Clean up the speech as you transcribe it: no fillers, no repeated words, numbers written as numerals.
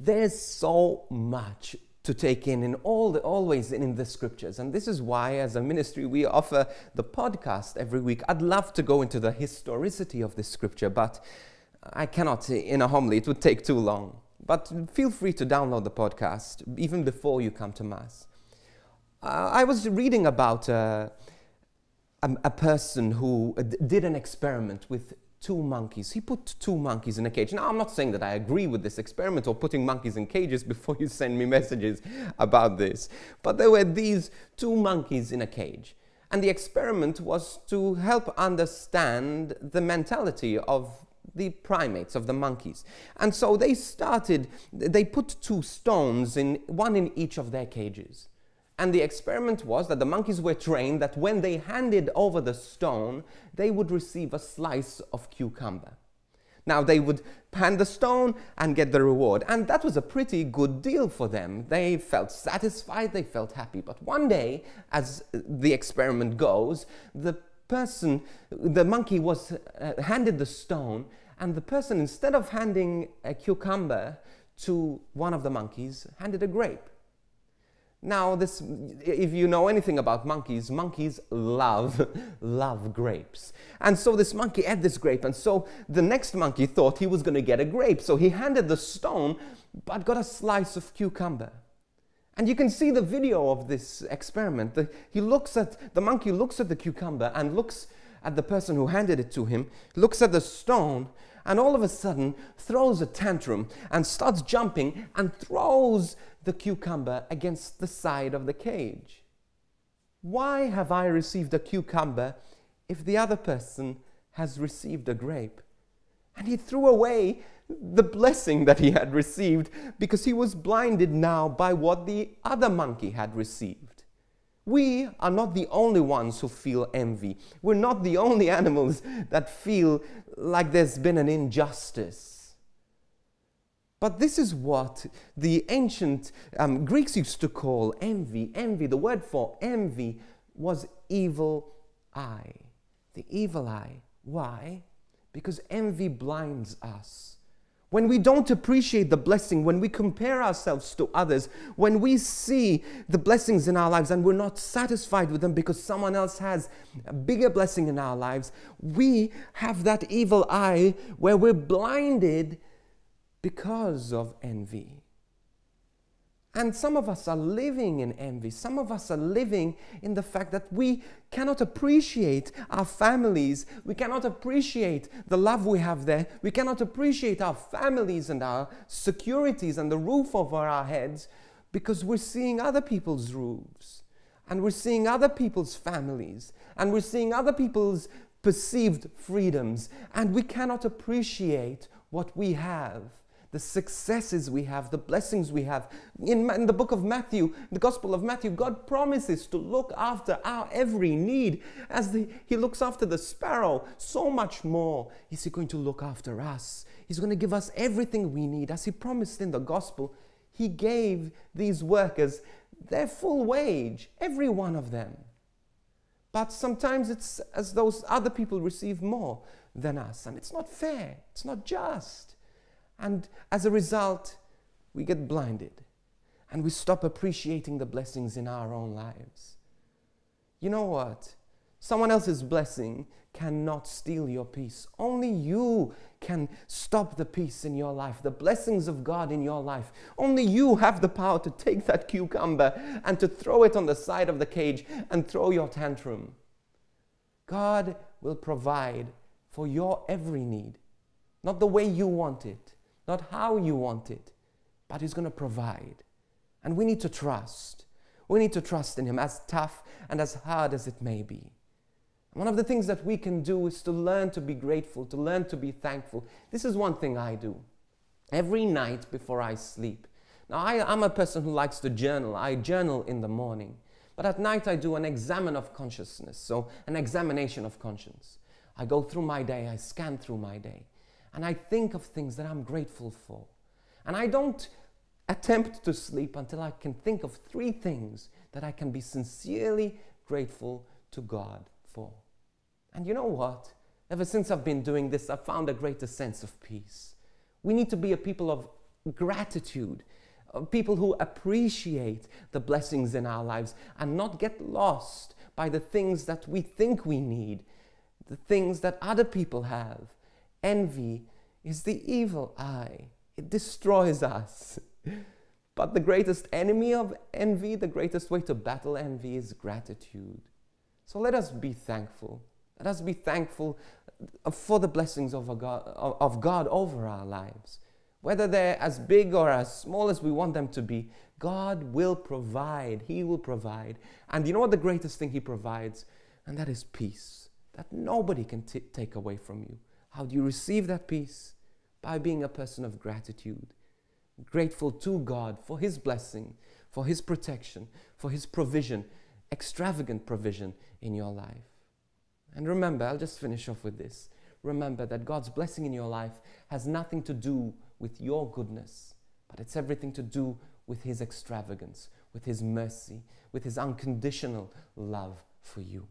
There's so much to take in always in the scriptures. And this is why, as a ministry, we offer the podcast every week. I'd love to go into the historicity of this scripture, but I cannot in a homily. It would take too long. But feel free to download the podcast even before you come to Mass. I was reading about a person who did an experiment with two monkeys. He put two monkeys in a cage. Now, I'm not saying that I agree with this experiment or putting monkeys in cages before you send me messages about this. But there were these two monkeys in a cage. And the experiment was to help understand the mentality of the primates, of the monkeys. And so they put two stones, one in each of their cages. And the experiment was that the monkeys were trained that when they handed over the stone, they would receive a slice of cucumber. Now, they would hand the stone and get the reward. And that was a pretty good deal for them. They felt satisfied, they felt happy. But one day, as the experiment goes, the monkey was handed the stone, and the person, instead of handing a cucumber to one of the monkeys, handed a grape. Now, if you know anything about monkeys love grapes. And so this monkey ate this grape, and so the next monkey thought he was going to get a grape. So he handed the stone, but got a slice of cucumber. And you can see the video of this experiment. The monkey looks at the cucumber and looks at the person who handed it to him, looks at the stone, and all of a sudden throws a tantrum and starts jumping and throws the cucumber against the side of the cage. Why have I received a cucumber if the other person has received a grape? And he threw away the blessing that he had received because he was blinded now by what the other monkey had received. We are not the only ones who feel envy. We're not the only animals that feel like there's been an injustice. But this is what the ancient Greeks used to call envy. Envy, the word for envy was evil eye. The evil eye. Why? Because envy blinds us. When we don't appreciate the blessing, when we compare ourselves to others, when we see the blessings in our lives and we're not satisfied with them because someone else has a bigger blessing in our lives, we have that evil eye where we're blinded because of envy. And some of us are living in envy. Some of us are living in the fact that we cannot appreciate our families. We cannot appreciate the love we have there. We cannot appreciate our families and our securities and the roof over our heads because we're seeing other people's roofs. And we're seeing other people's families. And we're seeing other people's perceived freedoms. And we cannot appreciate what we have. The successes we have, the blessings we have. In the book of Matthew, the Gospel of Matthew, God promises to look after our every need. As He looks after the sparrow, so much more is He going to look after us. He's going to give us everything we need. As He promised in the Gospel, He gave these workers their full wage, every one of them. But sometimes it's as though other people receive more than us. And it's not fair. It's not just. And as a result, we get blinded and we stop appreciating the blessings in our own lives. You know what? Someone else's blessing cannot steal your peace. Only you can stop the peace in your life, the blessings of God in your life. Only you have the power to take that cucumber and to throw it on the side of the cage and throw your tantrum. God will provide for your every need, not the way you want it. Not how you want it, but He's going to provide. And we need to trust. We need to trust in Him, as tough and as hard as it may be. One of the things that we can do is to learn to be grateful, to learn to be thankful. This is one thing I do every night before I sleep. Now, I'm a person who likes to journal. I journal in the morning. But at night, I do an examine of consciousness, so an examination of conscience. I go through my day, I scan through my day. And I think of things that I'm grateful for. And I don't attempt to sleep until I can think of 3 things that I can be sincerely grateful to God for. And you know what? Ever since I've been doing this, I've found a greater sense of peace. We need to be a people of gratitude, people who appreciate the blessings in our lives and not get lost by the things that we think we need, the things that other people have. Envy is the evil eye. It destroys us. But the greatest enemy of envy, the greatest way to battle envy is gratitude. So let us be thankful. Let us be thankful for the blessings of God over our lives. Whether they're as big or as small as we want them to be, God will provide. He will provide. And you know what the greatest thing He provides? And that is peace, that nobody can take away from you. How do you receive that peace? By being a person of gratitude. Grateful to God for His blessing, for His protection, for His provision, extravagant provision in your life. And remember, I'll just finish off with this. Remember that God's blessing in your life has nothing to do with your goodness, but it's everything to do with His extravagance, with His mercy, with His unconditional love for you.